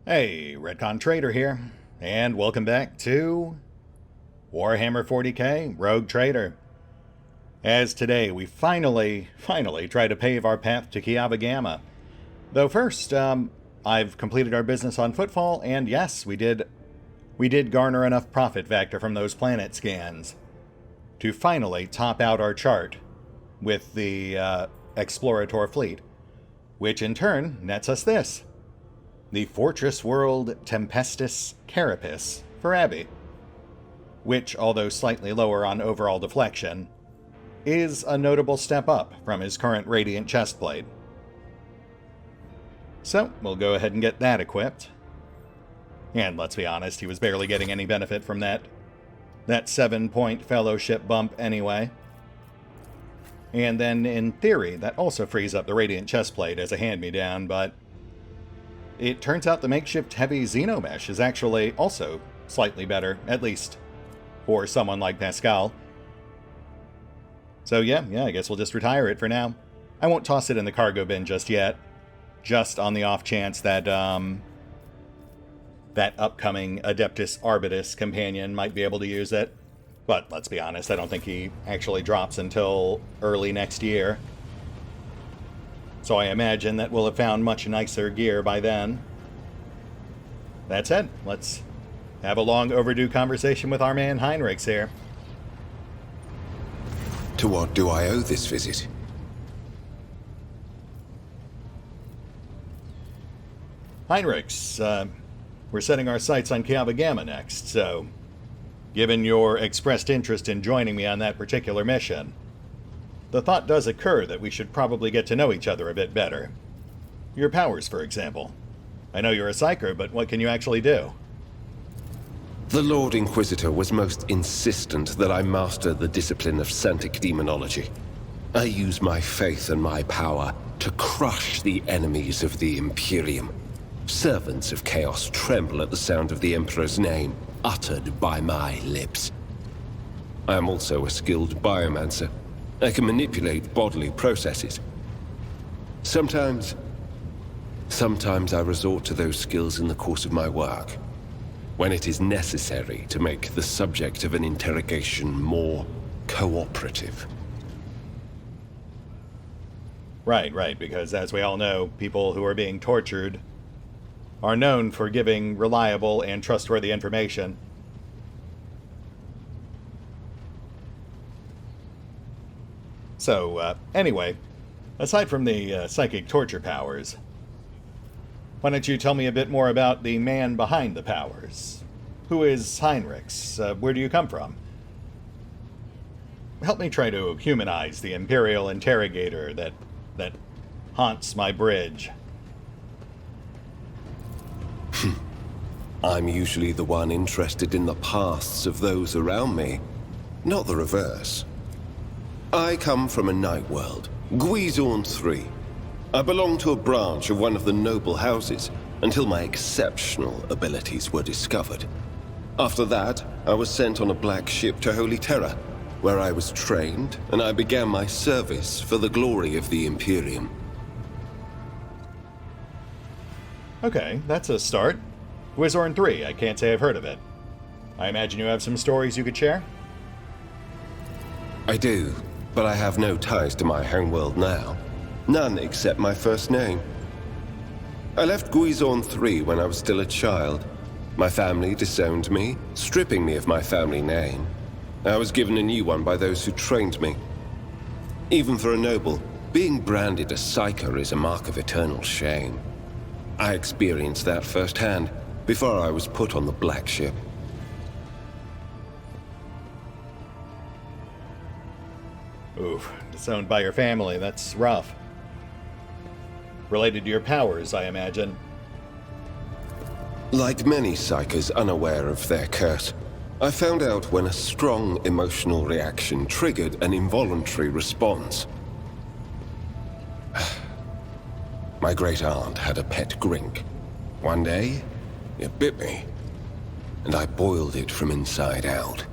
Hey, RetconRaider here, and welcome back to Warhammer 40k Rogue Trader. As today we finally try to pave our path to Kiava Gamma. Though first, I've completed our business on Footfall, and yes, we did garner enough profit factor from those planet scans to finally top out our chart with the Explorator fleet, which in turn nets us this. The Fortress World Tempestus Carapace for Abby, which, although slightly lower on overall deflection, is a notable step up from his current Radiant chestplate. So, we'll go ahead and get that equipped. And let's be honest, he was barely getting any benefit from that 7-point fellowship bump anyway. And then, in theory, that also frees up the Radiant chestplate as a hand-me-down, but it turns out the makeshift heavy Xenomesh is actually also slightly better, at least for someone like Pascal. So yeah, I guess we'll just retire it for now. I won't toss it in the cargo bin just yet, just on the off chance that that upcoming Adeptus Arbitus companion might be able to use it. But let's be honest, I don't think he actually drops until early next year. So I imagine that we'll have found much nicer gear by then. That said, let's have a long overdue conversation with our man Heinrichs here. To what do I owe this visit? Heinrichs, we're setting our sights on Kiava Gamma next, so given your expressed interest in joining me on that particular mission, the thought does occur that we should probably get to know each other a bit better. Your powers, for example. I know you're a psyker, but what can you actually do? The Lord Inquisitor was most insistent that I master the discipline of Santic Demonology. I use my faith and my power to crush the enemies of the Imperium. Servants of Chaos tremble at the sound of the Emperor's name, uttered by my lips. I am also a skilled biomancer. I can manipulate bodily processes. Sometimes I resort to those skills in the course of my work, when it is necessary to make the subject of an interrogation more cooperative. Right, because as we all know, people who are being tortured are known for giving reliable and trustworthy information. So, anyway, aside from the psychic torture powers, why don't you tell me a bit more about the man behind the powers? Who is Heinrichs? Where do you come from? Help me try to humanize the Imperial interrogator that haunts my bridge. I'm usually the one interested in the pasts of those around me, not the reverse. I come from a night world, Guizorn 3. I belong to a branch of one of the noble houses until my exceptional abilities were discovered. After that, I was sent on a black ship to Holy Terra, where I was trained and I began my service for the glory of the Imperium. Okay, that's a start. Guizorn 3, I can't say I've heard of it. I imagine you have some stories you could share? I do, but I have no ties to my homeworld now. None except my first name. I left Guizorn 3 when I was still a child. My family disowned me, stripping me of my family name. I was given a new one by those who trained me. Even for a noble, being branded a psyker is a mark of eternal shame. I experienced that firsthand before I was put on the black ship. Oof, disowned by your family, that's rough. Related to your powers, I imagine. Like many psykers unaware of their curse, I found out when a strong emotional reaction triggered an involuntary response. My great-aunt had a pet grink. One day, it bit me, and I boiled it from inside out.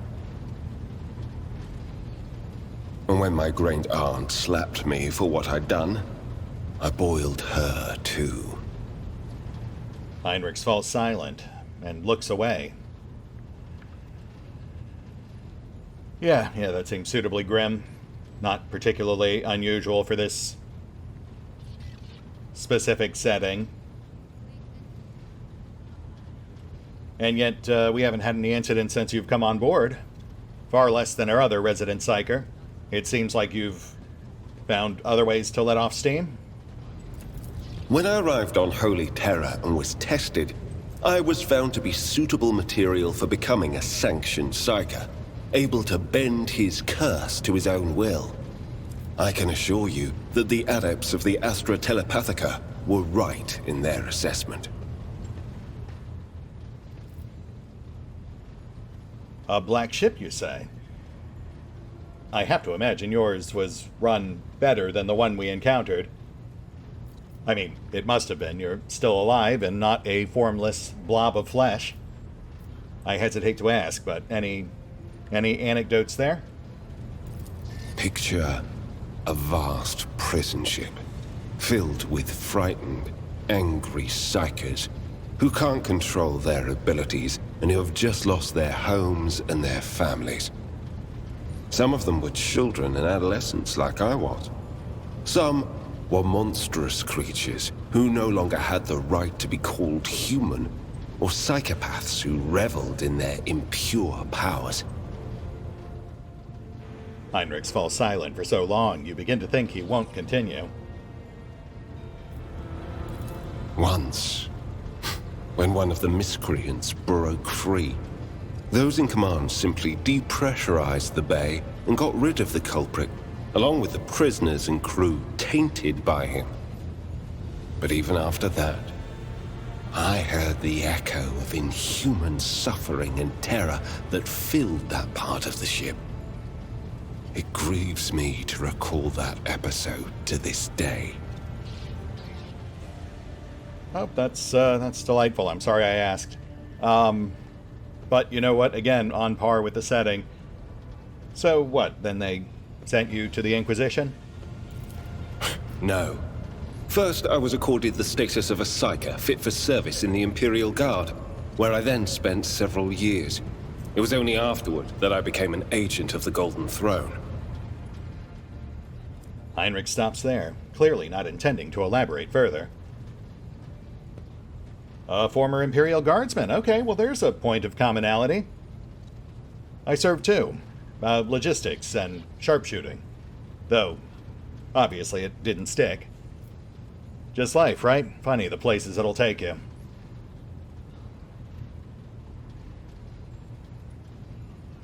And when my great-aunt slapped me for what I'd done, I boiled her too. Heinrich falls silent and looks away. Yeah, that seems suitably grim. Not particularly unusual for this specific setting. And yet, we haven't had any incidents since you've come on board. Far less than our other resident psyker. It seems like you've found other ways to let off steam. When I arrived on Holy Terra and was tested, I was found to be suitable material for becoming a sanctioned psyker, able to bend his curse to his own will. I can assure you that the adepts of the Astra Telepathica were right in their assessment. A black ship, you say? I have to imagine yours was run better than the one we encountered. I mean, it must have been. You're still alive and not a formless blob of flesh. I hesitate to ask, but any anecdotes there? Picture a vast prison ship, filled with frightened, angry psychers who can't control their abilities and who have just lost their homes and their families. Some of them were children and adolescents like I was. Some were monstrous creatures who no longer had the right to be called human, or psychopaths who reveled in their impure powers. Heinrichs falls silent for so long, you begin to think he won't continue. Once, when one of the miscreants broke free, those in command simply depressurized the bay and got rid of the culprit, along with the prisoners and crew tainted by him. But even after that, I heard the echo of inhuman suffering and terror that filled that part of the ship. It grieves me to recall that episode to this day. Oh, that's delightful. I'm sorry I asked. But you know what? Again, on par with the setting. So what? Then they sent you to the Inquisition? No. First, I was accorded the status of a psyker fit for service in the Imperial Guard, where I then spent several years. It was only afterward that I became an agent of the Golden Throne. Heinrich stops there, clearly not intending to elaborate further. A former Imperial Guardsman. Okay, well there's a point of commonality. I served too. Logistics and sharpshooting. Though, obviously it didn't stick. Just life, right? Funny the places it'll take you.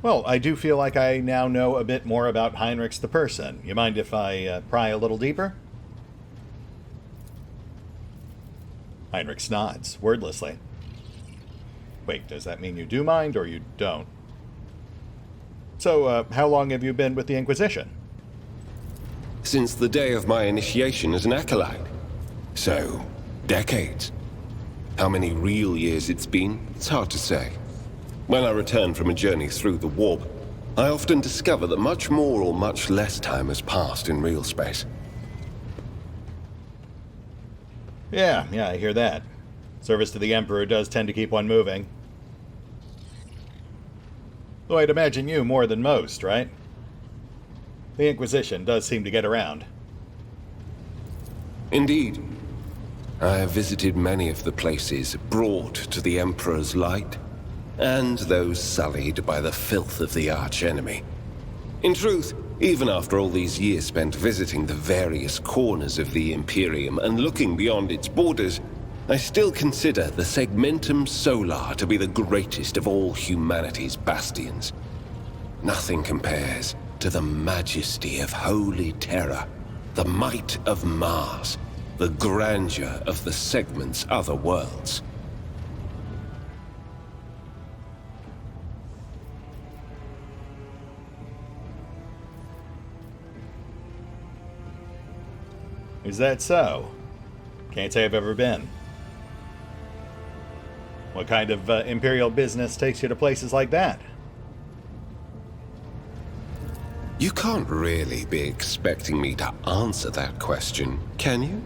Well, I do feel like I now know a bit more about Heinrichs the person. You mind if I pry a little deeper? Heinrichs nods, wordlessly. Wait, does that mean you do mind, or you don't? So, how long have you been with the Inquisition? Since the day of my initiation as an acolyte. So, decades. How many real years it's been, it's hard to say. When I return from a journey through the warp, I often discover that much more or much less time has passed in real space. Yeah, I hear that. Service to the Emperor does tend to keep one moving. Though I'd imagine you more than most, right? The Inquisition does seem to get around. Indeed. I have visited many of the places brought to the Emperor's light, and those sullied by the filth of the archenemy. In truth, even after all these years spent visiting the various corners of the Imperium and looking beyond its borders, I still consider the Segmentum Solar to be the greatest of all humanity's bastions. Nothing compares to the majesty of Holy Terra, the might of Mars, the grandeur of the Segment's other worlds. Is that so? Can't say I've ever been. What kind of Imperial business takes you to places like that? You can't really be expecting me to answer that question, can you?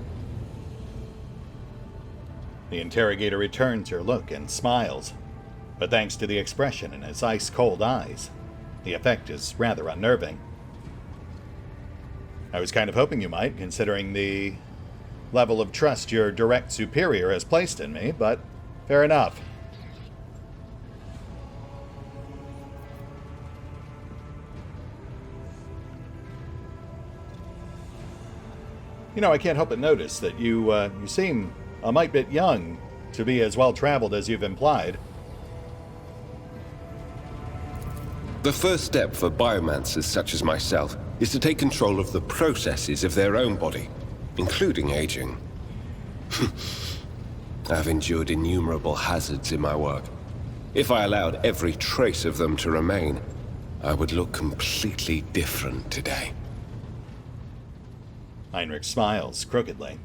The interrogator returns your look and smiles, but thanks to the expression in his ice-cold eyes, the effect is rather unnerving. I was kind of hoping you might, considering the level of trust your direct superior has placed in me, but fair enough. You know, I can't help but notice that you seem a mite bit young to be as well-traveled as you've implied. The first step for biomancers such as myself is to take control of the processes of their own body, including aging. I've endured innumerable hazards in my work. If I allowed every trace of them to remain, I would look completely different today. Heinrich smiles crookedly.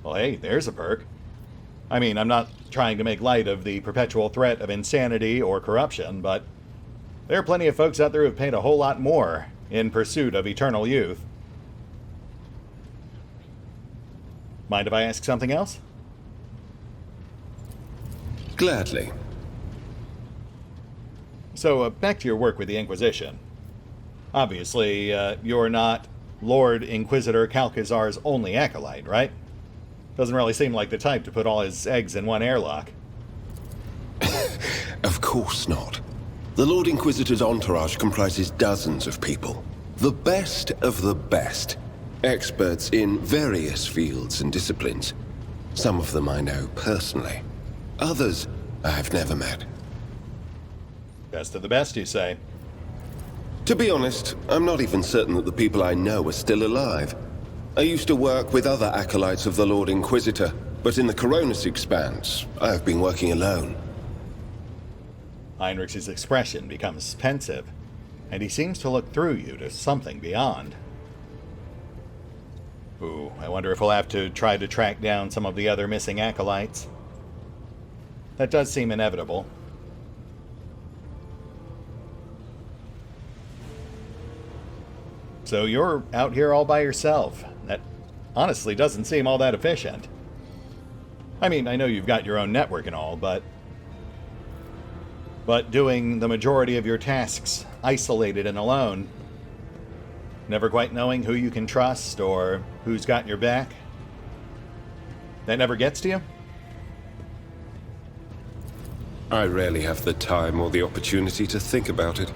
Well, hey, there's a perk. I mean, I'm not trying to make light of the perpetual threat of insanity or corruption, but there are plenty of folks out there who've paid a whole lot more in pursuit of eternal youth. Mind if I ask something else? Gladly. So, back to your work with the Inquisition. Obviously, you're not Lord Inquisitor Calcazar's only acolyte, right? Doesn't really seem like the type to put all his eggs in one airlock. Of course not. The Lord Inquisitor's entourage comprises dozens of people. The best of the best. Experts in various fields and disciplines. Some of them I know personally. Others I have never met. Best of the best, you say? To be honest, I'm not even certain that the people I know are still alive. I used to work with other acolytes of the Lord Inquisitor, but in the Coronis Expanse, I have been working alone. Heinrich's expression becomes pensive, and he seems to look through you to something beyond. Ooh, I wonder if we'll have to try to track down some of the other missing acolytes. That does seem inevitable. So you're out here all by yourself. That honestly doesn't seem all that efficient. I mean, I know you've got your own network and all, but doing the majority of your tasks isolated and alone, never quite knowing who you can trust or who's got your back, that never gets to you? I rarely have the time or the opportunity to think about it.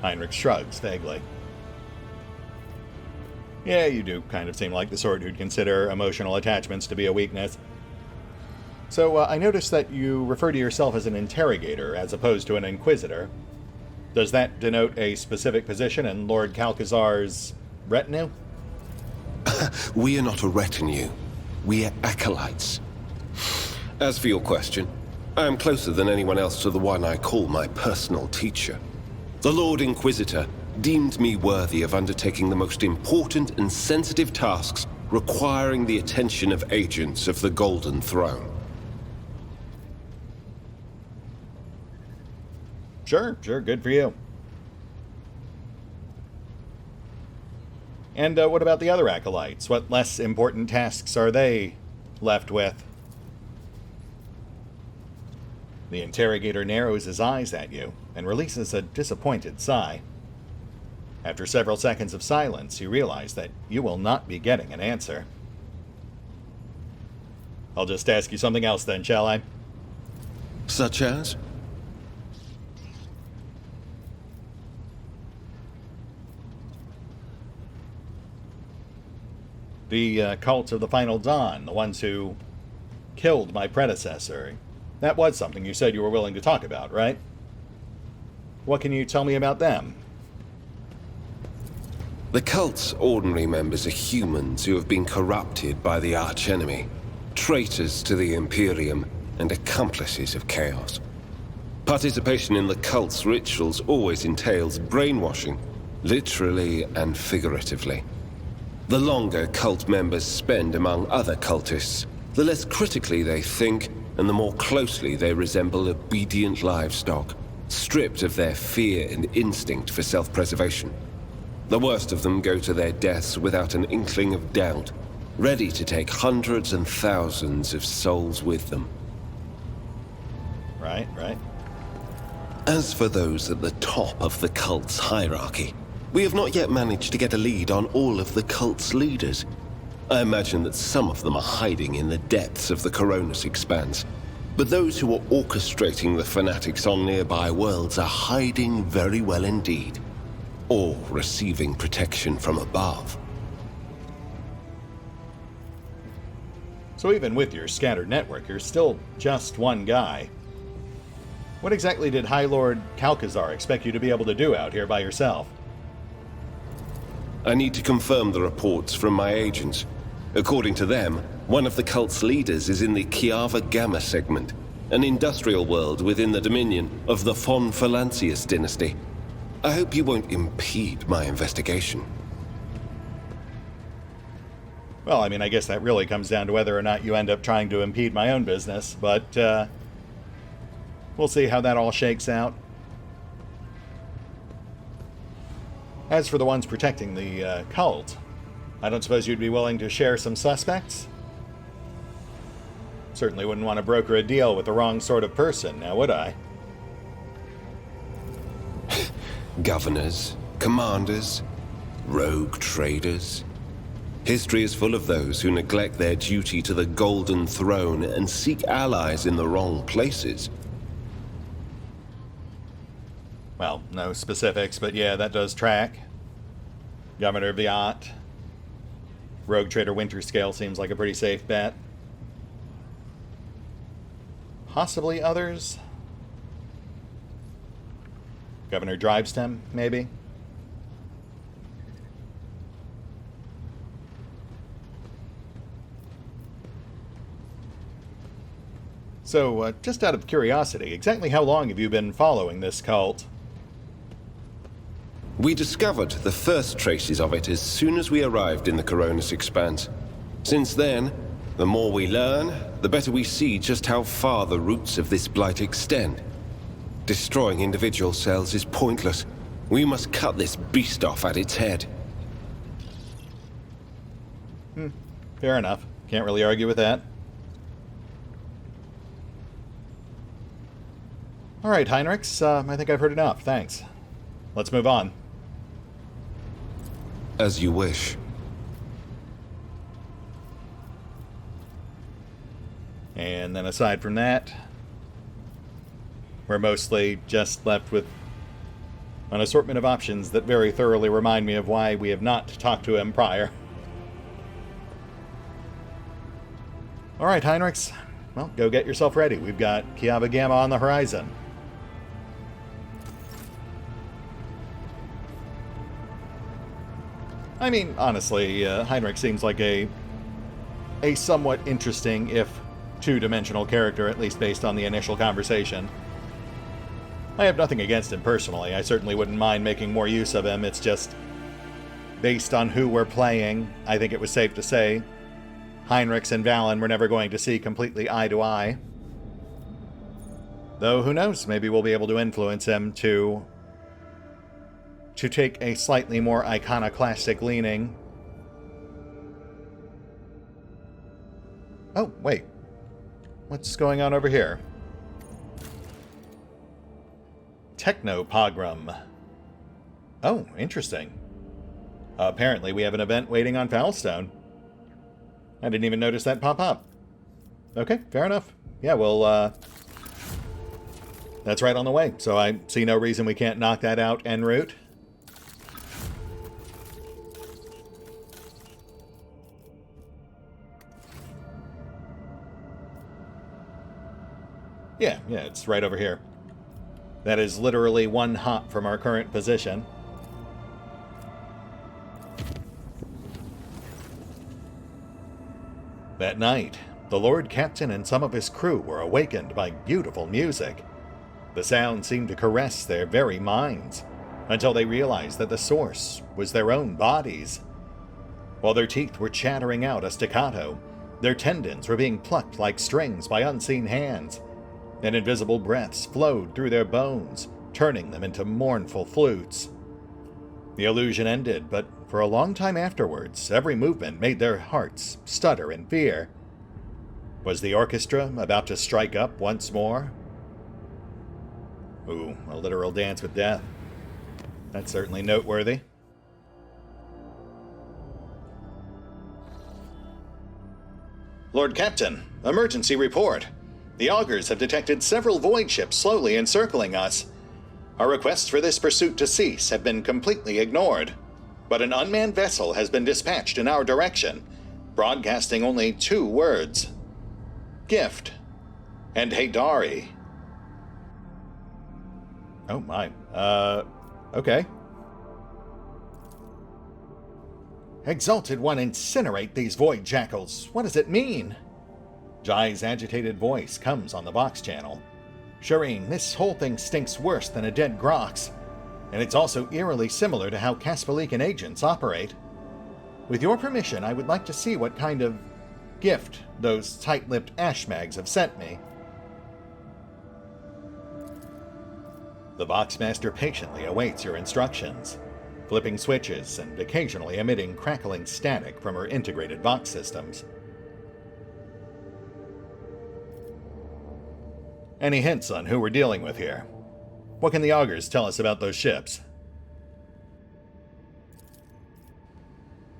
Heinrich shrugs vaguely. Yeah, you do kind of seem like the sort who'd consider emotional attachments to be a weakness. So, I noticed that you refer to yourself as an interrogator as opposed to an inquisitor. Does that denote a specific position in Lord Calcazar's retinue? We are not a retinue. We are acolytes. As for your question, I am closer than anyone else to the one I call my personal teacher. The Lord Inquisitor deemed me worthy of undertaking the most important and sensitive tasks requiring the attention of agents of the Golden Throne. Sure, good for you. And what about the other acolytes? What less important tasks are they left with? The interrogator narrows his eyes at you and releases a disappointed sigh. After several seconds of silence, you realize that you will not be getting an answer. I'll just ask you something else then, shall I? Such as? The cult of the Final Dawn, the ones who killed my predecessor. That was something you said you were willing to talk about, right? What can you tell me about them? The cult's ordinary members are humans who have been corrupted by the archenemy, traitors to the Imperium, and accomplices of chaos. Participation in the cult's rituals always entails brainwashing, literally and figuratively. The longer cult members spend among other cultists, the less critically they think, and the more closely they resemble obedient livestock, stripped of their fear and instinct for self-preservation. The worst of them go to their deaths without an inkling of doubt, ready to take hundreds and thousands of souls with them. Right, right. As for those at the top of the cult's hierarchy, we have not yet managed to get a lead on all of the cult's leaders. I imagine that some of them are hiding in the depths of the Coronis Expanse, but those who are orchestrating the fanatics on nearby worlds are hiding very well indeed, or receiving protection from above. So even with your scattered network, you're still just one guy. What exactly did High Lord Kalkazar expect you to be able to do out here by yourself? I need to confirm the reports from my agents. According to them, one of the cult's leaders is in the Kiava Gamma segment, an industrial world within the dominion of the Von Phalancius dynasty. I hope you won't impede my investigation. Well, I mean, I guess that really comes down to whether or not you end up trying to impede my own business, but we'll see how that all shakes out. As for the ones protecting the cult, I don't suppose you'd be willing to share some suspects? Certainly wouldn't want to broker a deal with the wrong sort of person, now would I? Governors, commanders, rogue traders. History is full of those who neglect their duty to the Golden Throne and seek allies in the wrong places. Well, no specifics, but yeah, that does track. Governor Viat. Rogue Trader Winterscale seems like a pretty safe bet. Possibly others? Governor Drivestem, maybe? So, just out of curiosity, exactly how long have you been following this cult? We discovered the first traces of it as soon as we arrived in the Coronis Expanse. Since then, the more we learn, the better we see just how far the roots of this blight extend. Destroying individual cells is pointless. We must cut this beast off at its head. Fair enough. Can't really argue with that. Alright, Heinrichs, I think I've heard enough. Thanks. Let's move on. As you wish. And then aside from that, we're mostly just left with an assortment of options that very thoroughly remind me of why we have not talked to him prior. Alright, Heinrichs. Well, go get yourself ready. We've got Kiava Gamma on the horizon. I mean, honestly, Heinrich seems like a somewhat interesting, if two-dimensional character, at least based on the initial conversation. I have nothing against him personally. I certainly wouldn't mind making more use of him. It's just, based on who we're playing, I think it was safe to say Heinrichs and Valen were never going to see completely eye to eye. Though, who knows? Maybe we'll be able to influence him to take a slightly more iconoclastic leaning. Oh, wait. What's going on over here? Techno-pogrom. Oh, interesting. Apparently we have an event waiting on Foulstone. I didn't even notice that pop up. Okay, fair enough. Yeah, well, that's right on the way, so I see no reason we can't knock that out en route. Yeah, it's right over here. That is literally one hop from our current position. That night, the Lord Captain and some of his crew were awakened by beautiful music. The sound seemed to caress their very minds, until they realized that the source was their own bodies. While their teeth were chattering out a staccato, their tendons were being plucked like strings by unseen hands, and invisible breaths flowed through their bones, turning them into mournful flutes. The illusion ended, but for a long time afterwards, every movement made their hearts stutter in fear. Was the orchestra about to strike up once more? Ooh, a literal dance with death. That's certainly noteworthy. Lord Captain, emergency report. The augurs have detected several void ships slowly encircling us. Our requests for this pursuit to cease have been completely ignored, but an unmanned vessel has been dispatched in our direction, broadcasting only 2 words: Gift and Haydari. Oh my, okay. Exalted One, incinerate these void jackals. What does it mean? Jai's agitated voice comes on the Vox channel. Shireen, this whole thing stinks worse than a dead Grox, and it's also eerily similar to how Caspalican agents operate. With your permission, I would like to see what kind of gift those tight-lipped ashmags have sent me. The Voxmaster patiently awaits your instructions, flipping switches and occasionally emitting crackling static from her integrated Vox systems. Any hints on who we're dealing with here? What can the augurs tell us about those ships?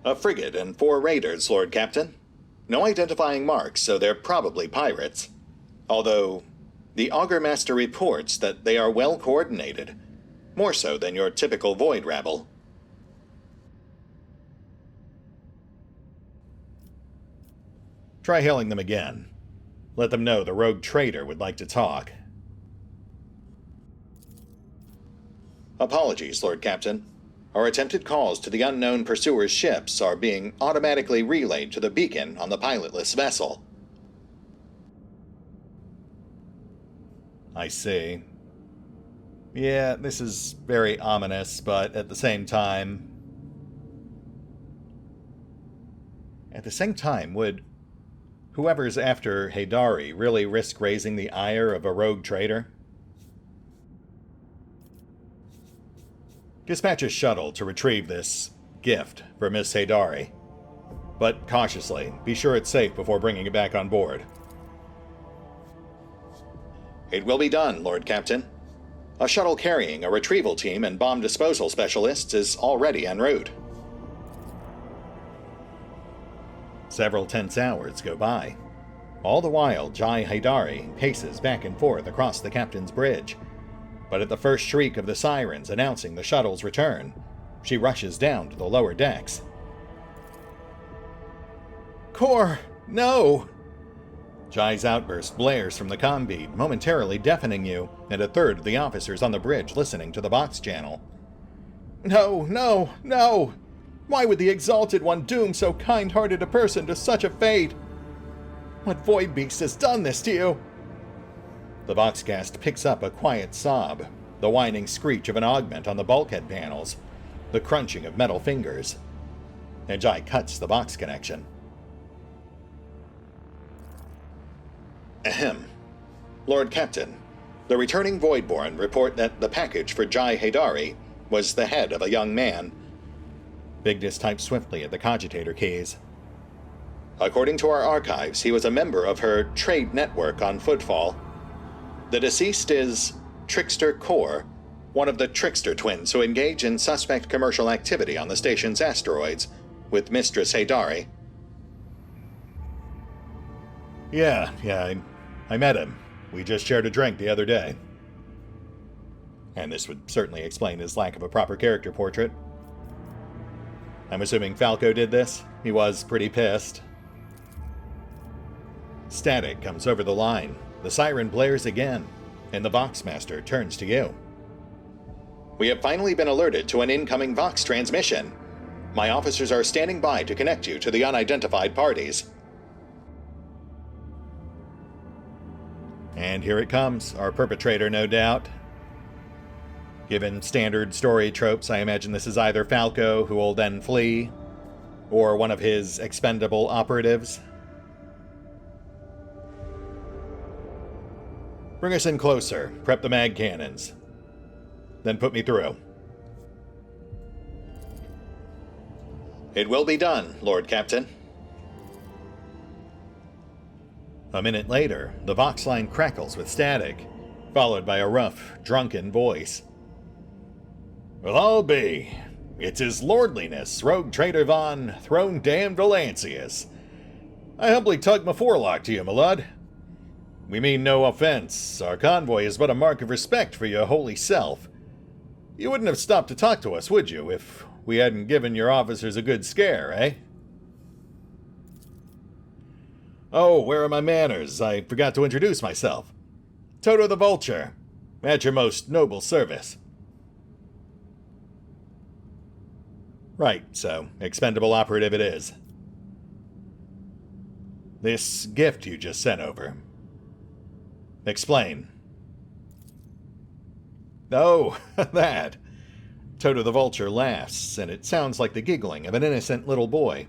A frigate and 4 raiders, Lord Captain. No identifying marks, so they're probably pirates. Although, the Augur Master reports that they are well coordinated, more so than your typical void rabble. Try hailing them again. Let them know the rogue trader would like to talk. Apologies, Lord Captain. Our attempted calls to the unknown pursuer's ships are being automatically relayed to the beacon on the pilotless vessel. I see. Yeah, this is very ominous, but at the same time, would whoever's after Haydari really risk raising the ire of a rogue trader? Dispatch a shuttle to retrieve this gift for Miss Haydari. But cautiously, be sure it's safe before bringing it back on board. It will be done, Lord Captain. A shuttle carrying a retrieval team and bomb disposal specialists is already en route. Several tense hours go by. All the while, Jai Haydari paces back and forth across the captain's bridge. But at the first shriek of the sirens announcing the shuttle's return, she rushes down to the lower decks. Core, no! Jai's outburst blares from the comm bead, momentarily deafening you, and a third of the officers on the bridge listening to the Vox channel. No, no, no! Why would the Exalted One doom so kind-hearted a person to such a fate? What void beast has done this to you? The Voxcast picks up a quiet sob, the whining screech of an augment on the bulkhead panels, the crunching of metal fingers. And Jai cuts the Vox connection. Ahem. Lord Captain, the returning Voidborn report that the package for Jai Haydari was the head of a young man. Bigdis types swiftly at the cogitator keys. According to our archives, he was a member of her trade network on Footfall. The deceased is Trickster Core, one of the Trickster twins who engage in suspect commercial activity on the station's asteroids, with Mistress Haydari. Yeah, I met him. We just shared a drink the other day. And this would certainly explain his lack of a proper character portrait. I'm assuming Falco did this? He was pretty pissed. Static comes over the line. The siren blares again, and the Voxmaster turns to you. We have finally been alerted to an incoming Vox transmission. My officers are standing by to connect you to the unidentified parties. And here it comes, our perpetrator, no doubt. Given standard story tropes, I imagine this is either Falco, who will then flee, or one of his expendable operatives. Bring us in closer, prep the mag cannons. Then put me through. It will be done, Lord Captain. A minute later, the Vox line crackles with static, followed by a rough, drunken voice. Well, I'll be. It's his lordliness, Rogue Trader von Throne Damned Valancius. I humbly tug my forelock to you, my lud. We mean no offense. Our convoy is but a mark of respect for your holy self. You wouldn't have stopped to talk to us, would you, if we hadn't given your officers a good scare, eh? Oh, where are my manners? I forgot to introduce myself. Toto the Vulture, at your most noble service. Right, so expendable operative it is. This gift you just sent over. Explain. Oh, that. Toto the Vulture laughs, and it sounds like the giggling of an innocent little boy.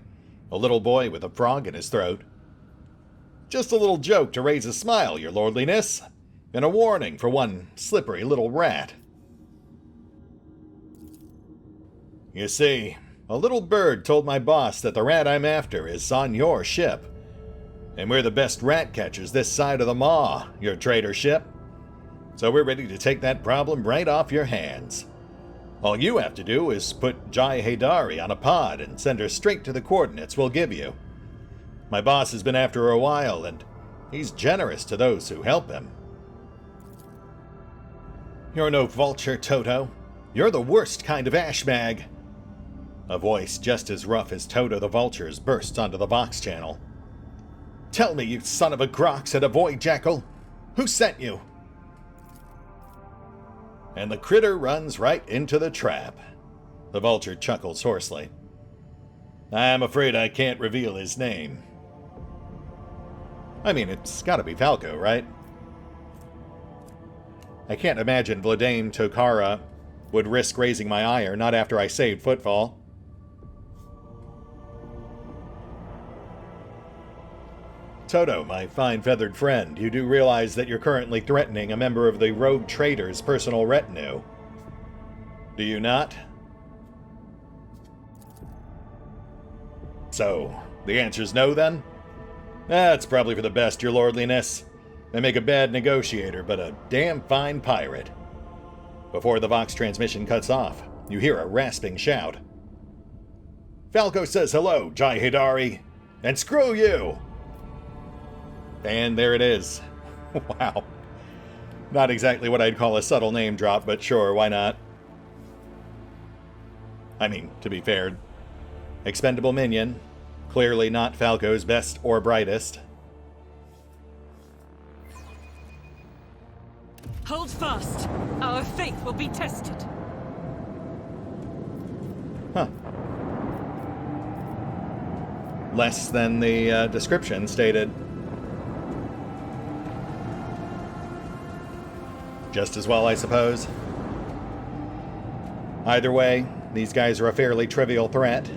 A little boy with a frog in his throat. Just a little joke to raise a smile, your lordliness, and a warning for one slippery little rat. You see, a little bird told my boss that the rat I'm after is on your ship. And we're the best rat catchers this side of the maw, your trader ship. So we're ready to take that problem right off your hands. All you have to do is put Jai Haydari on a pod and send her straight to the coordinates we'll give you. My boss has been after her a while, and he's generous to those who help him. You're no vulture, Toto. You're the worst kind of ashbag. A voice just as rough as Toto the Vulture's bursts onto the Vox channel. Tell me, you son of a grox and a void jackal, who sent you? And the critter runs right into the trap. The Vulture chuckles hoarsely. I'm afraid I can't reveal his name. I mean, it's gotta be Falco, right? I can't imagine Vladane Tokara would risk raising my ire not after I saved Footfall. Toto, my fine feathered friend, you do realize that you're currently threatening a member of the Rogue Trader's personal retinue. Do you not? So, the answer's no then? That's probably for the best, your lordliness. I make a bad negotiator, but a damn fine pirate. Before the Vox transmission cuts off, you hear a rasping shout. Falco says hello, Jai Haydari, and screw you! And there it is. Wow. Not exactly what I'd call a subtle name drop, but sure, why not? I mean, to be fair, expendable minion. Clearly not Falco's best or brightest. Hold fast. Our faith will be tested. Huh. Less than the description stated. Just as well, I suppose. Either way, these guys are a fairly trivial threat.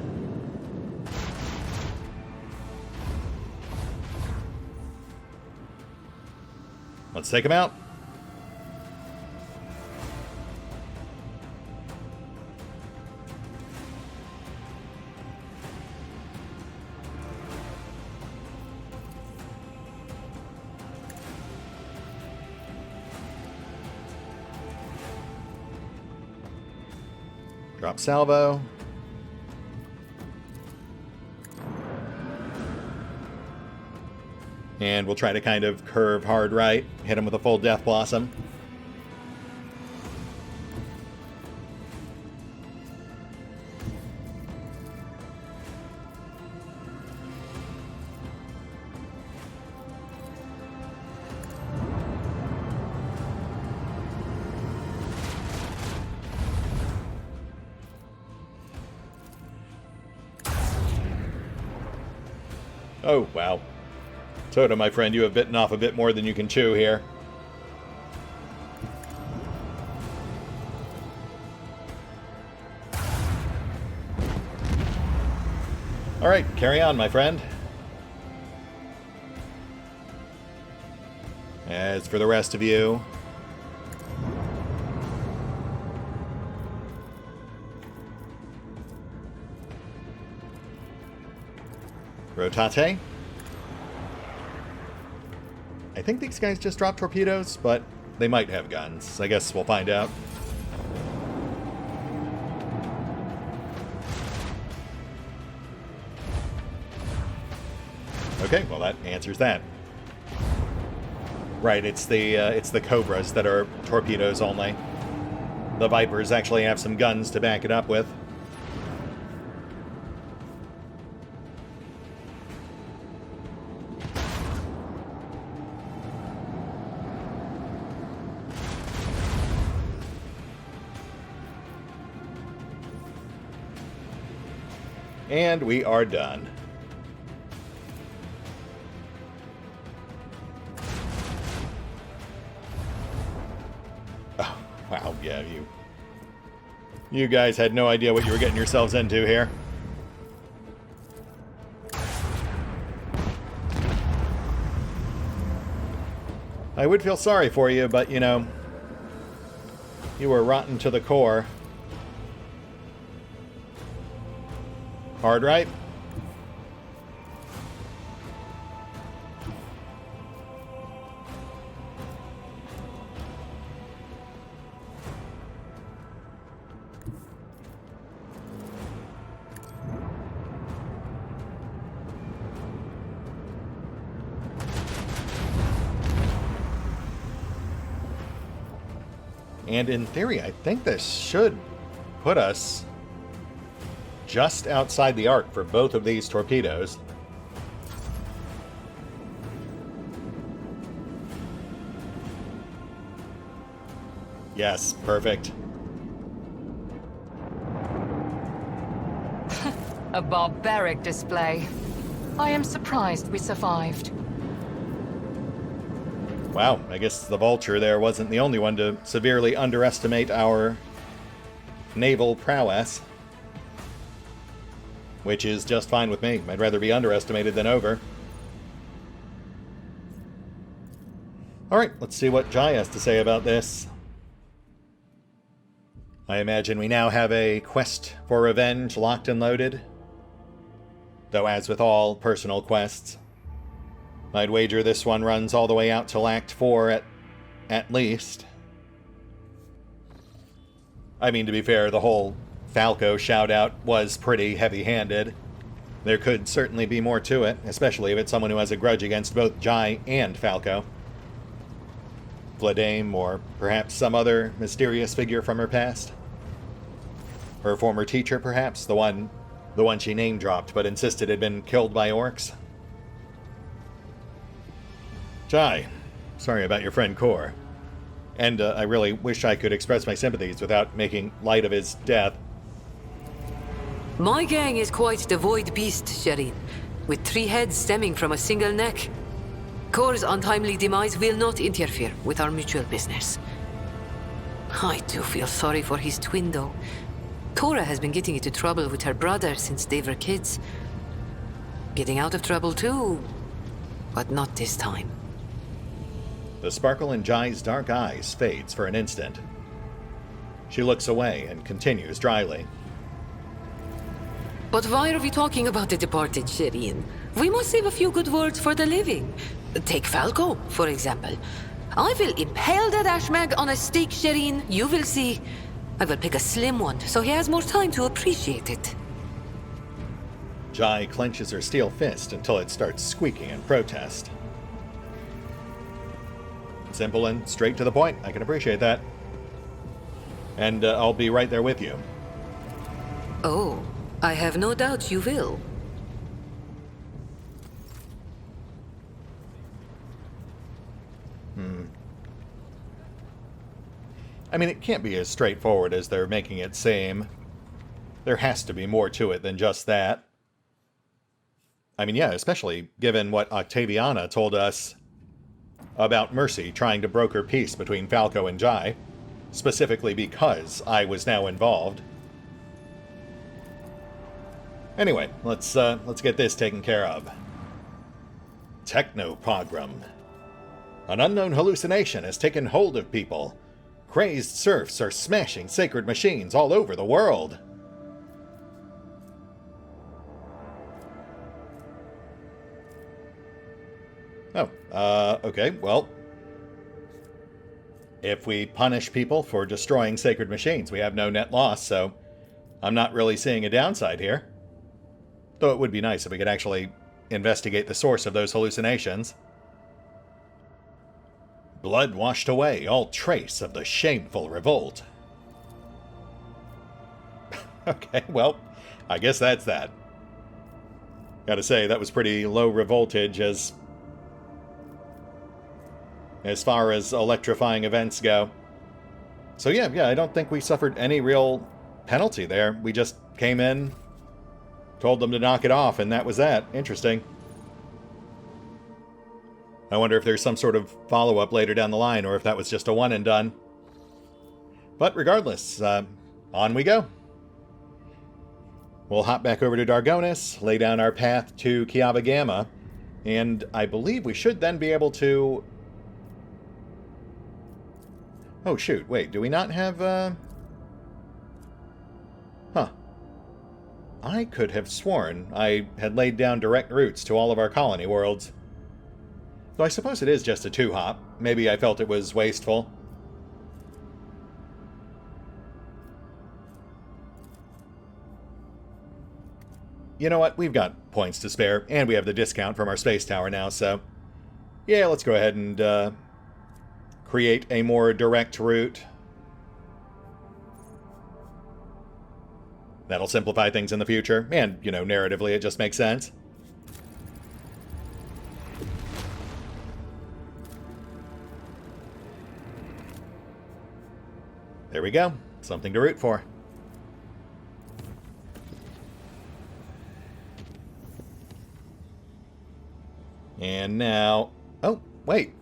Let's take him out. Drop salvo. And we'll try to kind of curve hard right, hit him with a full Death Blossom. Oh, wow. Toto, my friend, you have bitten off a bit more than you can chew here. Alright, carry on, my friend. As for the rest of you... Rotate. I think these guys just dropped torpedoes, but they might have guns. I guess we'll find out. Okay, well that answers that. Right, it's the Cobras that are torpedoes only. The Vipers actually have some guns to back it up with. And we are done. Oh, wow, yeah, you guys had no idea what you were getting yourselves into here. I would feel sorry for you, but, you know, you were rotten to the core. Hard right? And in theory, I think this should put us just outside the arc for both of these torpedoes. Yes, perfect. A barbaric display. I am surprised we survived. Wow, I guess the Vulture there wasn't the only one to severely underestimate our naval prowess. Which is just fine with me. I'd rather be underestimated than over. Alright, let's see what Jai has to say about this. I imagine we now have a quest for revenge locked and loaded. Though as with all personal quests, I'd wager this one runs all the way out till Act 4 at least. I mean, to be fair, the whole Falco shout-out was pretty heavy-handed. There could certainly be more to it, especially if it's someone who has a grudge against both Jai and Falco. Vladame, or perhaps some other mysterious figure from her past. Her former teacher, perhaps, the one she name-dropped but insisted had been killed by orcs. Jai, sorry about your friend Kor. And I really wish I could express my sympathies without making light of his death. My gang is quite the void beast, Shireen, with 3 heads stemming from a single neck. Kor's untimely demise will not interfere with our mutual business. I do feel sorry for his twin, though. Tora has been getting into trouble with her brother since they were kids. Getting out of trouble too, but not this time. The sparkle in Jai's dark eyes fades for an instant. She looks away and continues dryly. But why are we talking about the departed, Shireen? We must save a few good words for the living. Take Falco, for example. I will impale that ashmag on a stake, Shireen. You will see. I will pick a slim one, so he has more time to appreciate it. Jai clenches her steel fist until it starts squeaking in protest. Simple and straight to the point. I can appreciate that. And I'll be right there with you. Oh, I have no doubt you will. I mean, it can't be as straightforward as they're making it seem. There has to be more to it than just that. I mean, yeah, especially given what Octaviana told us about Mercy trying to broker peace between Falco and Jai, specifically because I was now involved. Anyway, let's get this taken care of. Technopogrom. An unknown hallucination has taken hold of people. Crazed serfs are smashing sacred machines all over the world. Okay, well, if we punish people for destroying sacred machines, we have no net loss, so I'm not really seeing a downside here. Though it would be nice if we could actually investigate the source of those hallucinations. Blood washed away all trace of the shameful revolt. Okay, well, I guess that's that. Gotta say, that was pretty low revoltage as far as electrifying events go. So yeah, I don't think we suffered any real penalty there. We just came in, told them to knock it off, and that was that. Interesting. I wonder if there's some sort of follow-up later down the line, or if that was just a one and done. But regardless, on we go. We'll hop back over to Dargonis, lay down our path to Kiava Gamma, and I believe we should then be able to... Oh shoot, wait, do we not have, Huh. I could have sworn I had laid down direct routes to all of our colony worlds. Though I suppose it is just a 2-hop. Maybe I felt it was wasteful. You know what? We've got points to spare, and we have the discount from our space tower now, so... Yeah, let's go ahead and, create a more direct route. That'll simplify things in the future, and, you know, narratively it just makes sense. There we go. Something to root for. And now... Oh, wait.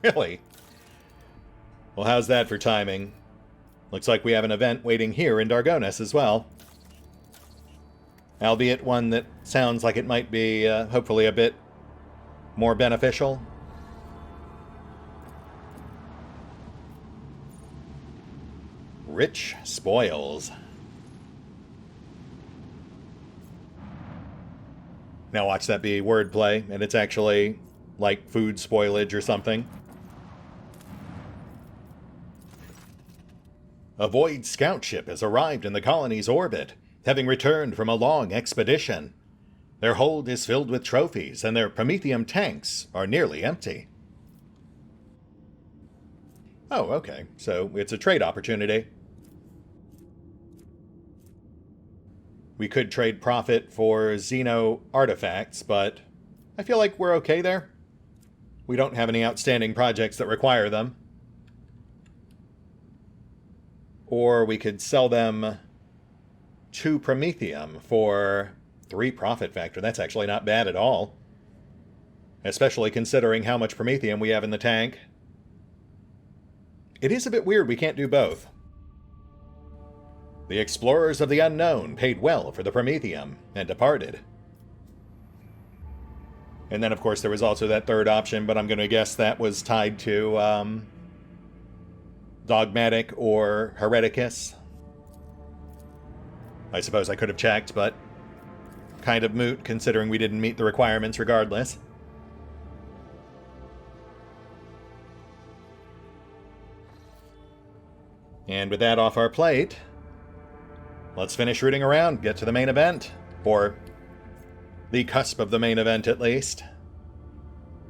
Really? Well, how's that for timing? Looks like we have an event waiting here in Dargonis as well. Albeit one that sounds like it might be, hopefully, a bit more beneficial. Rich spoils. Now watch that be wordplay, and it's actually like food spoilage or something. A void scout ship has arrived in the colony's orbit, having returned from a long expedition. Their hold is filled with trophies, and their Promethium tanks are nearly empty. Oh, okay. So it's a trade opportunity. We could trade profit for Xeno artifacts, but I feel like we're okay there. We don't have any outstanding projects that require them. Or we could sell them 2 Promethium for 3 profit factor. That's actually not bad at all. Especially considering how much Promethium we have in the tank. It is a bit weird we can't do both. The explorers of the unknown paid well for the Promethium and departed. And then, of course, there was also that third option, but I'm going to guess that was tied to Dogmatic or Hereticus. I suppose I could have checked, but kind of moot considering we didn't meet the requirements regardless. And with that off our plate, let's finish rooting around, get to the main event. Or the cusp of the main event, at least.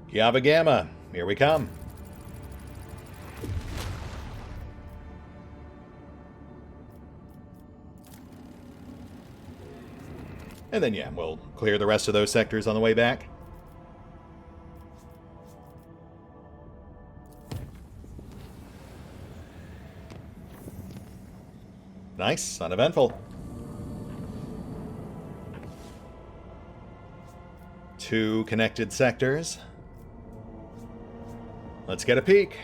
Kiava Gamma, here we come. And then, yeah, we'll clear the rest of those sectors on the way back. Nice, uneventful. 2 connected sectors. Let's get a peek.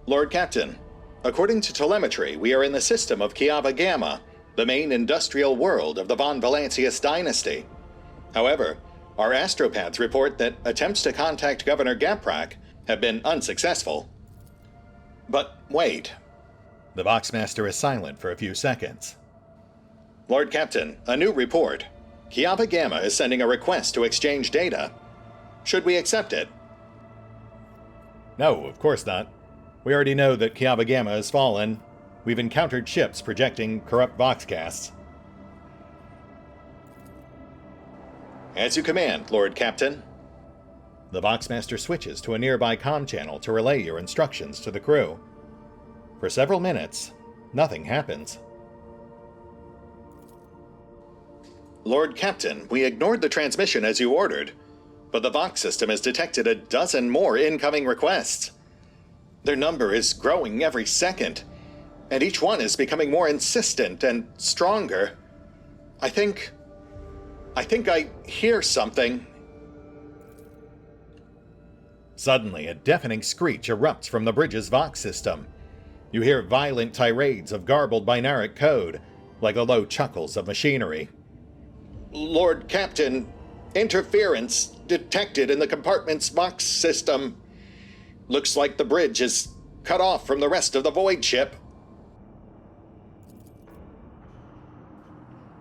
Lord Captain, according to telemetry, we are in the system of Kiava Gamma, the main industrial world of the Von Valancius dynasty. However, our astropaths report that attempts to contact Governor Gaprak have been unsuccessful. But wait, The Voxmaster is silent for a few seconds. Lord Captain, a new report. Kiava Gamma is sending a request to exchange data. Should we accept it? No, of course not. We already know that Kiava Gamma has fallen. We've encountered ships projecting corrupt Voxcasts. As you command, Lord Captain. The Voxmaster switches to a nearby comm channel to relay your instructions to the crew. For several minutes, nothing happens. Lord Captain, we ignored the transmission as you ordered, but the Vox system has detected a dozen more incoming requests. Their number is growing every second, and each one is becoming more insistent and stronger. I think I hear something. Suddenly, a deafening screech erupts from the bridge's Vox system. You hear violent tirades of garbled binaric code, like the low chuckles of machinery. Lord Captain, interference detected in the compartment's Vox system. Looks like the bridge is cut off from the rest of the Void ship.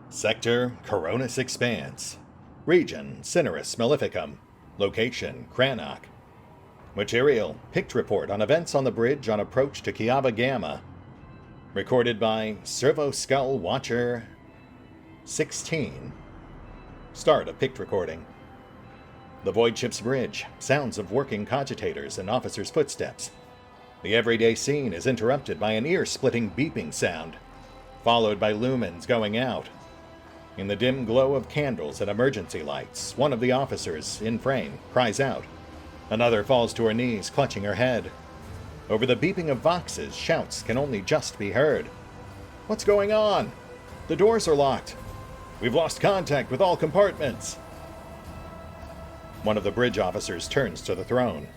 Sector Coronis Expanse. Region Cineris Maleficum. Location Cranach. Material Pict report on events on the bridge on approach to Kiava Gamma. Recorded by Servo Skull Watcher 16. Start of Pict recording. The Void ship's bridge. Sounds of working cogitators and officers' footsteps. The everyday scene is interrupted by an ear-splitting beeping sound, followed by lumens going out. In the dim glow of candles and emergency lights, one of the officers, in frame, cries out. Another falls to her knees, clutching her head. Over the beeping of Voxes, shouts can only just be heard. What's going on? The doors are locked. We've lost contact with all compartments. One of the bridge officers turns to the throne.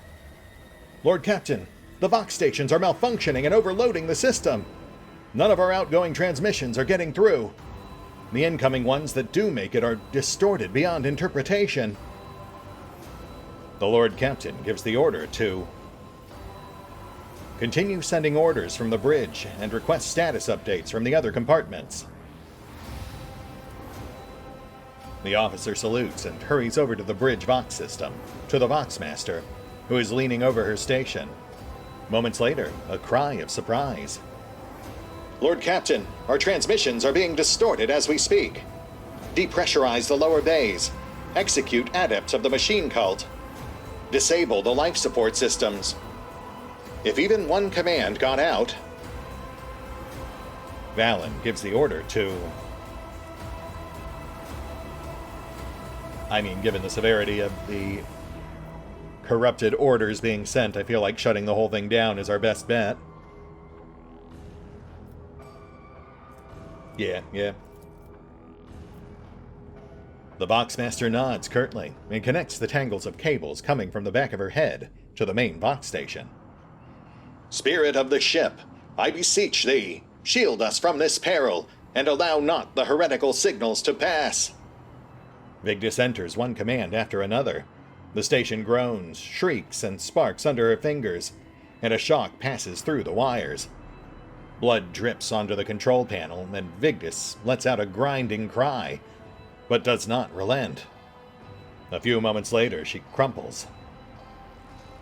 Lord Captain, the Vox stations are malfunctioning and overloading the system. None of our outgoing transmissions are getting through. The incoming ones that do make it are distorted beyond interpretation. The Lord Captain gives the order to continue sending orders from the bridge and request status updates from the other compartments. The officer salutes and hurries over to the bridge Vox system, to the Voxmaster, who is leaning over her station. Moments later, a cry of surprise. Lord Captain, our transmissions are being distorted as we speak. Depressurize the lower bays. Execute adepts of the machine cult. Disable the life support systems. If even one command got out... Valen gives the order to... given the severity of the corrupted orders being sent, I feel like shutting the whole thing down is our best bet. Yeah. The Voxmaster nods curtly and connects the tangles of cables coming from the back of her head to the main Vox station. Spirit of the ship, I beseech thee, shield us from this peril, and allow not the heretical signals to pass. Vigdis enters one command after another. The station groans, shrieks, and sparks under her fingers, and a shock passes through the wires. Blood drips onto the control panel, and Vigdis lets out a grinding cry, but does not relent. A few moments later, she crumples.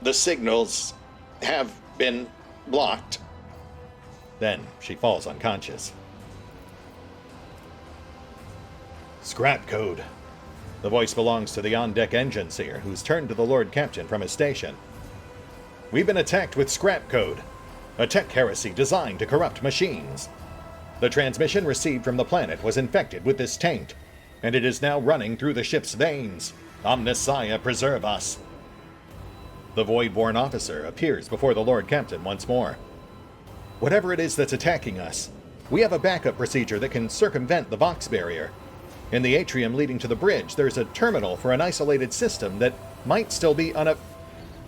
The signals have been blocked. Then she falls unconscious. Scrap code. The voice belongs to the on-deck Exsellsior, who's turned to the Lord Captain from his station. We've been attacked with scrap code, a tech heresy designed to corrupt machines. The transmission received from the planet was infected with this taint, and it is now running through the ship's veins. Omnissiah preserve us. The Void-born officer appears before the Lord Captain once more. Whatever it is that's attacking us, we have a backup procedure that can circumvent the Vox barrier. In the atrium leading to the bridge, there's a terminal for an isolated system that might still be A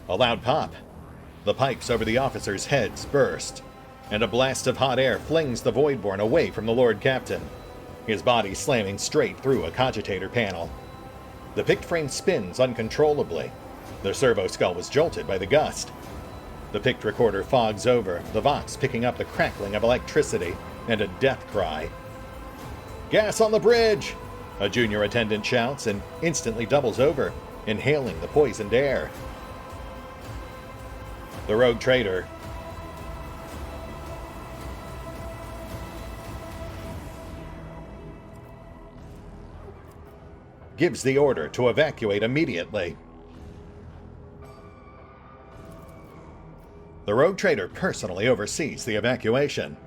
loud pop. The pipes over the officers' heads burst, and a blast of hot air flings the Voidborn away from the Lord Captain, his body slamming straight through a cogitator panel. The picked frame spins uncontrollably. The servo skull was jolted by the gust. The picked recorder fogs over, the Vox picking up the crackling of electricity and a death cry. "Gas on the bridge!" a junior attendant shouts and instantly doubles over, inhaling the poisoned air. The rogue trader gives the order to evacuate immediately. The rogue trader personally oversees the evacuation.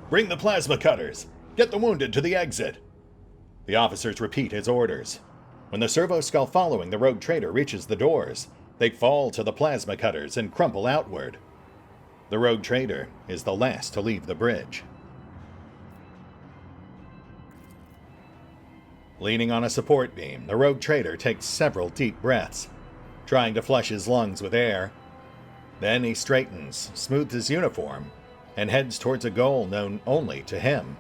"Bring the plasma cutters! Get the wounded to the exit!" The officers repeat his orders. When the servo skull following the rogue trader reaches the doors, they fall to the plasma cutters and crumple outward. The rogue trader is the last to leave the bridge. Leaning on a support beam, the rogue trader takes several deep breaths, trying to flush his lungs with air. Then he straightens, smooths his uniform, and heads towards a goal known only to him.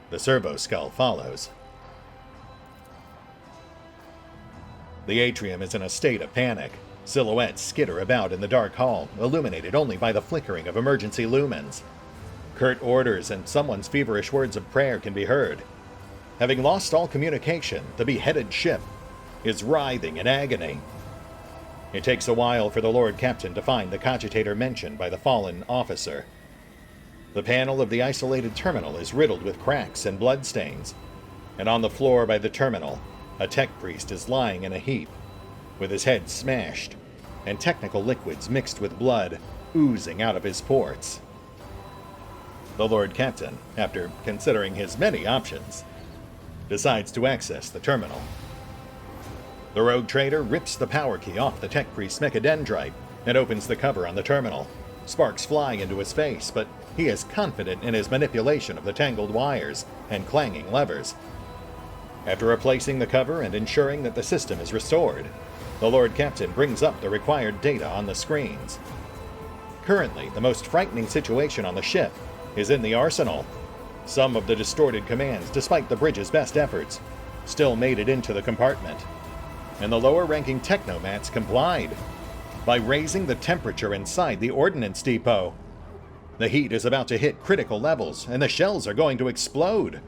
The servo skull follows. The atrium is in a state of panic. Silhouettes skitter about in the dark hall, illuminated only by the flickering of emergency lumens. Curt orders and someone's feverish words of prayer can be heard. Having lost all communication, the beheaded ship is writhing in agony. It takes a while for the Lord Captain to find the cogitator mentioned by the fallen officer. The panel of the isolated terminal is riddled with cracks and bloodstains, and on the floor by the terminal, a tech priest is lying in a heap, with his head smashed, and technical liquids mixed with blood oozing out of his ports. The Lord Captain, after considering his many options, decides to access the terminal. The rogue trader rips the power key off the tech priest's mechadendrite and opens the cover on the terminal, sparks flying into his face, but he is confident in his manipulation of the tangled wires and clanging levers. After replacing the cover and ensuring that the system is restored, the Lord Captain brings up the required data on the screens. Currently, the most frightening situation on the ship is in the arsenal. Some of the distorted commands, despite the bridge's best efforts, still made it into the compartment, and the lower-ranking technomats complied by raising the temperature inside the ordnance depot. The heat is about to hit critical levels, and the shells are going to explode,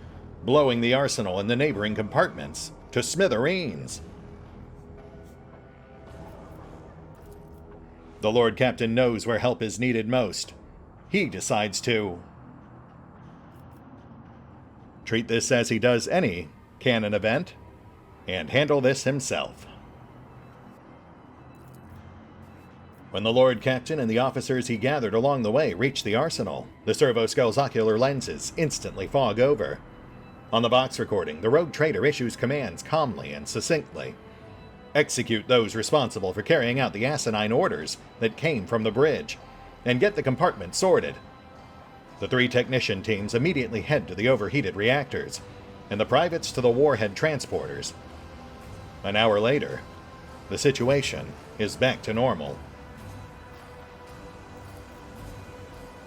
blowing the arsenal and the neighboring compartments to smithereens. The Lord Captain knows where help is needed most. He decides to treat this as he does any canon event, and handle this himself. When the Lord Captain and the officers he gathered along the way reach the arsenal, the servo skull's ocular lenses instantly fog over. On the box recording, the rogue trader issues commands calmly and succinctly. Execute those responsible for carrying out the asinine orders that came from the bridge, and get the compartment sorted. The 3 technician teams immediately head to the overheated reactors, and the privates to the warhead transporters. An hour later, the situation is back to normal.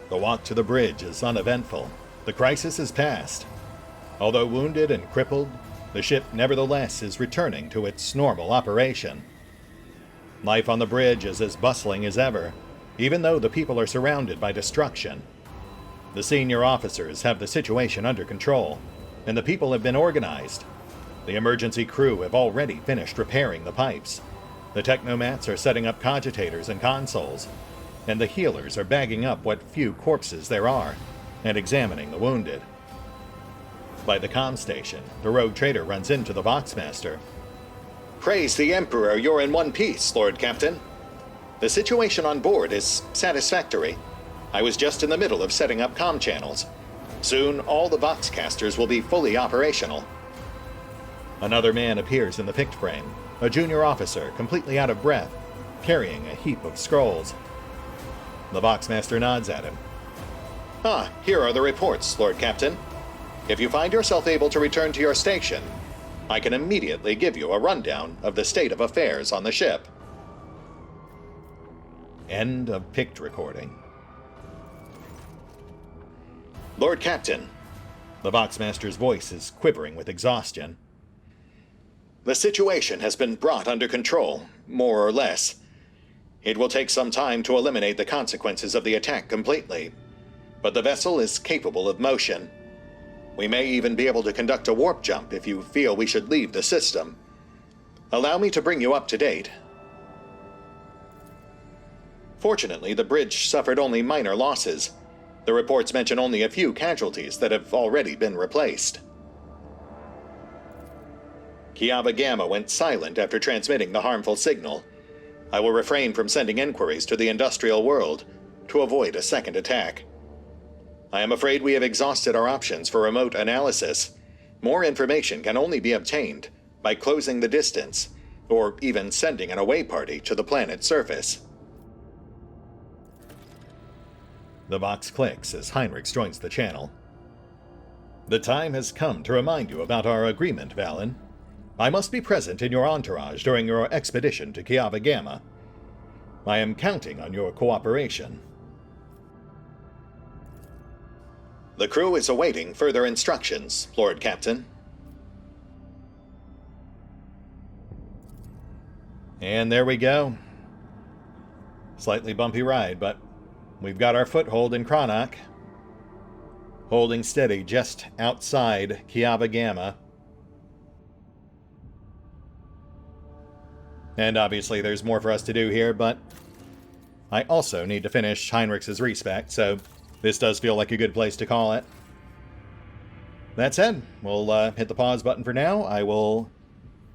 The walk to the bridge is uneventful. The crisis is past. Although wounded and crippled, the ship nevertheless is returning to its normal operation. Life on the bridge is as bustling as ever, even though the people are surrounded by destruction. The senior officers have the situation under control, and the people have been organized. The emergency crew have already finished repairing the pipes. The technomats are setting up cogitators and consoles, and the healers are bagging up what few corpses there are and examining the wounded. By the comm station, the rogue trader runs into the Voxmaster. "Praise the Emperor, you're in one piece, Lord Captain. The situation on board is satisfactory. I was just in the middle of setting up comm channels. Soon, all the Voxcasters will be fully operational." Another man appears in the pict frame, a junior officer, completely out of breath, carrying a heap of scrolls. The Voxmaster nods at him. "Ah, here are the reports, Lord Captain. If you find yourself able to return to your station, I can immediately give you a rundown of the state of affairs on the ship." End of pict recording. "Lord Captain," the Voxmaster's voice is quivering with exhaustion, "the situation has been brought under control, more or less. It will take some time to eliminate the consequences of the attack completely, but the vessel is capable of motion. We may even be able to conduct a warp jump if you feel we should leave the system. Allow me to bring you up to date. Fortunately, the bridge suffered only minor losses. The reports mention only a few casualties that have already been replaced. Kiava Gamma went silent after transmitting the harmful signal. I will refrain from sending inquiries to the industrial world to avoid a second attack. I am afraid we have exhausted our options for remote analysis. More information can only be obtained by closing the distance, or even sending an away party to the planet's surface. The box clicks as Heinrich joins the channel. The time has come to remind you about our agreement, Valen. I must be present in your entourage during your expedition to Kiava Gamma. I am counting on your cooperation. The crew is awaiting further instructions, Lord Captain. And there we go. Slightly bumpy ride, but we've got our foothold in Kronach. Holding steady just outside Kiava Gamma. And obviously there's more for us to do here, but I also need to finish Heinrich's respect, so this does feel like a good place to call it. That said, we'll hit the pause button for now. I will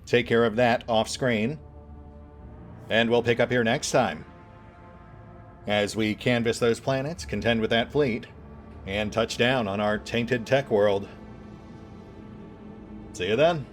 take care of that off screen. And we'll pick up here next time, as we canvass those planets, contend with that fleet, and touch down on our tainted tech world. See you then.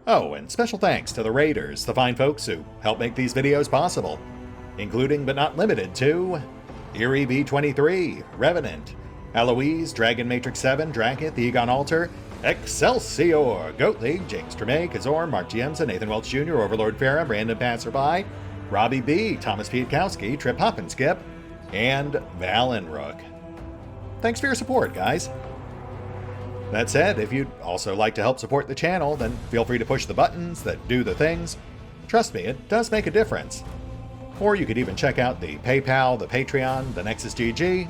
Oh, and special thanks to the Raiders, the fine folks who help make these videos possible, including but not limited to Eerie B23, Revenant, Alois, Dragon Matrix 7, Drakiith, EgonAlter, Exsellsior, Gottlieb, James Trimmier, Kazorm, Mark Giemza, Nathan Welch Jr., OverlordPherom, RandomPassrby, RobbyB, Tomasz Piątkowski, Triphoppenskip, and Valinrook. Thanks for your support, guys. That said, if you'd also like to help support the channel, then feel free to push the buttons that do the things. Trust me, it does make a difference. Or you could even check out the PayPal, the Patreon, the Nexus GG,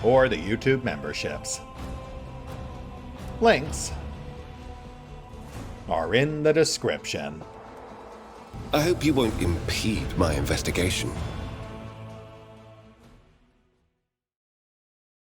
or the YouTube memberships. Links are in the description. I hope you won't impede my investigation.